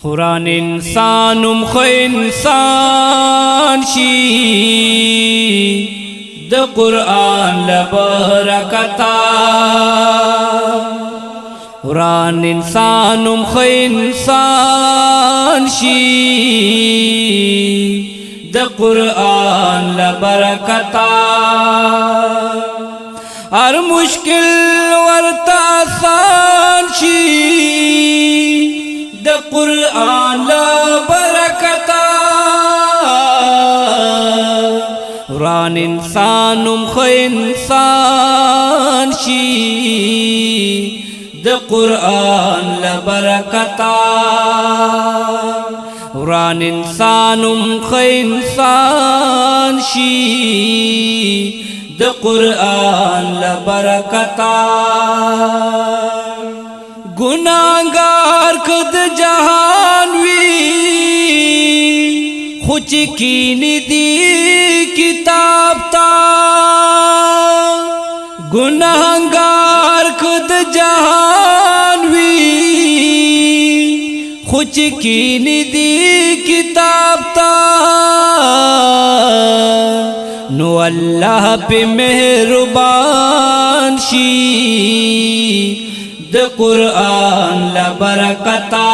قرآن انسانم خو انسان شي د قرآن لبرکتا قرآن انسانم خو انسان شي د قرآن لبرکتا ہر مشکل ورتا آسان شي د قرآن لبرکتا قرآن انسانم خو انسان شي د قرآن لبرکتا قرآن انسانم خو انسان شي د قرآن لبرکتا گناہگار کد جہان وی خوچ کینی دی کتاب تا گناہگار کد جہان وی خوچ کینی دی کتاب تا نو اللہ پہ مہربان شی د قرآن لبرکتا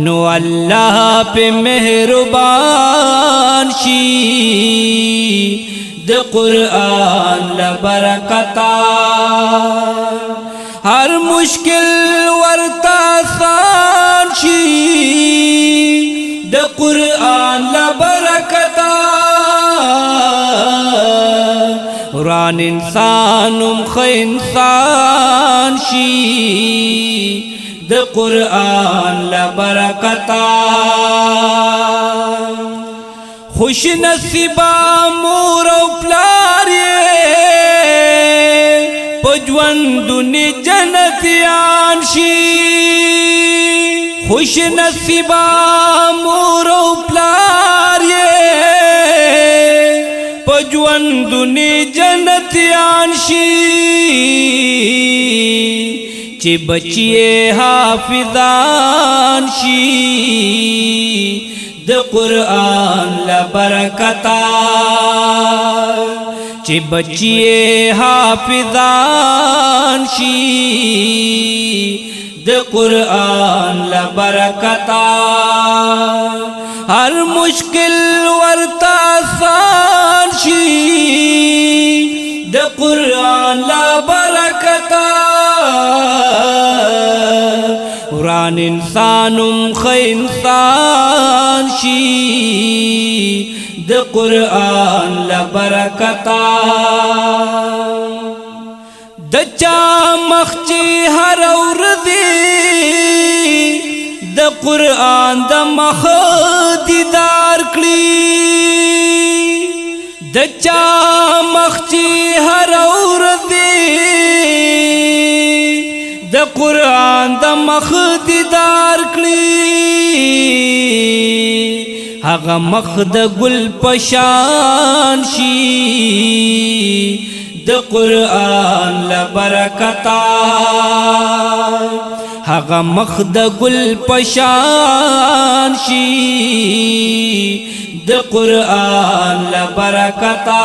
نو اللہ پہ مہربان شی د قرآن لبرکتا ہر مشکل ورتا آسان شی د قرآن لبرکتا قرآن انسانم خو انسان شي د قرآن لبرکتا خوش نصیبا مور او پلار یې په ژوندونی جنتیان شي خوش نصیبا مور او پلار یې په ژوندونی جنتیان شي چې بچیه حافظان شي د قرآن لبرکتا چې بچیه حافظان شي د قرآن لبرکتا ہر مشکل ورتا آسان شي د قرآن لبرکتا قرآن انسانم خو انسان شي د قرآن لبرکتا د چا مخ چې هر ورځ د قرآن د مخ دیدار کړي د چا مخ چې هر ورځ د قرآن د مخ دیدار کړي هغه مخ د ګل پشان شي د قرآن لبرکتا هغه مخ د ګل پشان شي د قرآن لبرکتا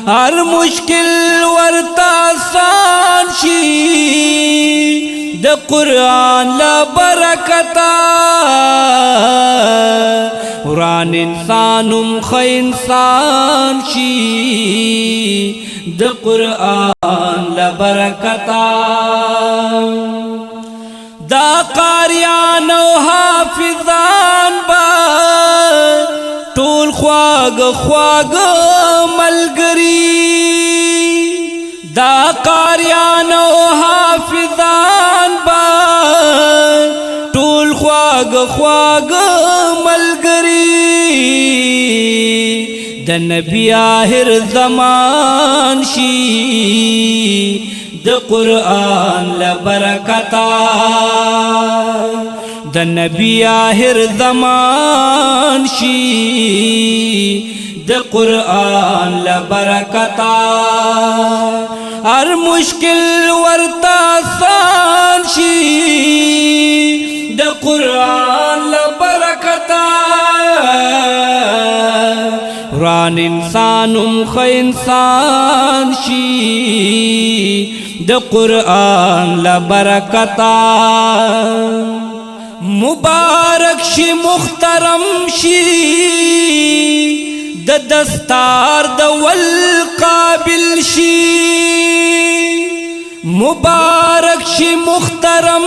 ہر مشکل ورتا آسان شي د قرآن لبرکتا قرآن انسانم خو انسان شي د قرآن لبرکتا دا قاریان او حافظان با ټول خواږ خواږ ملګري دا قاریان او حافظان با ټول خواږ خواږ ملګري د نبی آخر زمان شي د قرآن لبرکتا د نبی آخر زمان شي د قرآن لبرکتا ہر مشکل ورتا آسان شي وران انسانم خ انسان شي د قرآن لبرکتا مبارک شي محترم شي د دستار د ول قابل شي مبارک شي محترم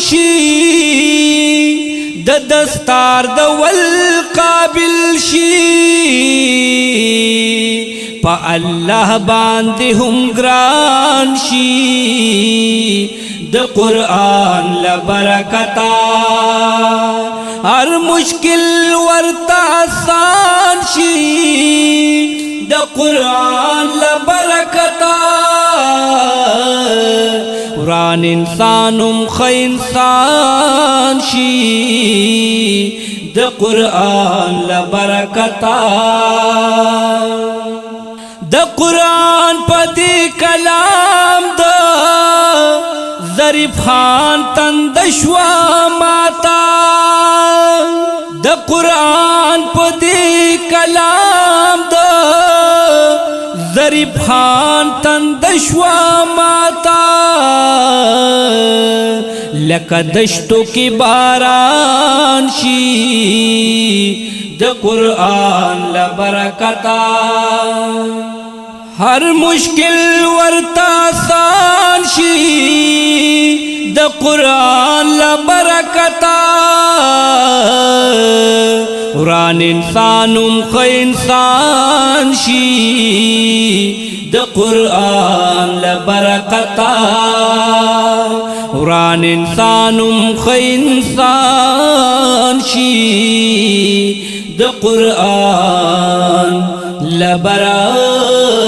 شي د دستار د ول قابل شي پا الله باندې هم ګران شي د قرآن لبرکتا هر مشکل ورته آسان شي د قرآن لبرکتا وران انسانم خ انسان شي د قرآن لبرکتا د قرآن پدی کلام د ظریف خان تندشوا ماتا د قرآن پدی کلام د ظریف خان تندشوا ماتا لکه دشتو کی باران شي د قرآن لبرکتا ہر مشکل ورتا آسان شي د قرآن لبرکتا وران انسانم خ انسان شي د قرآن لبرکتا وران انسانم خ انسان شي د قرآن لبرکتا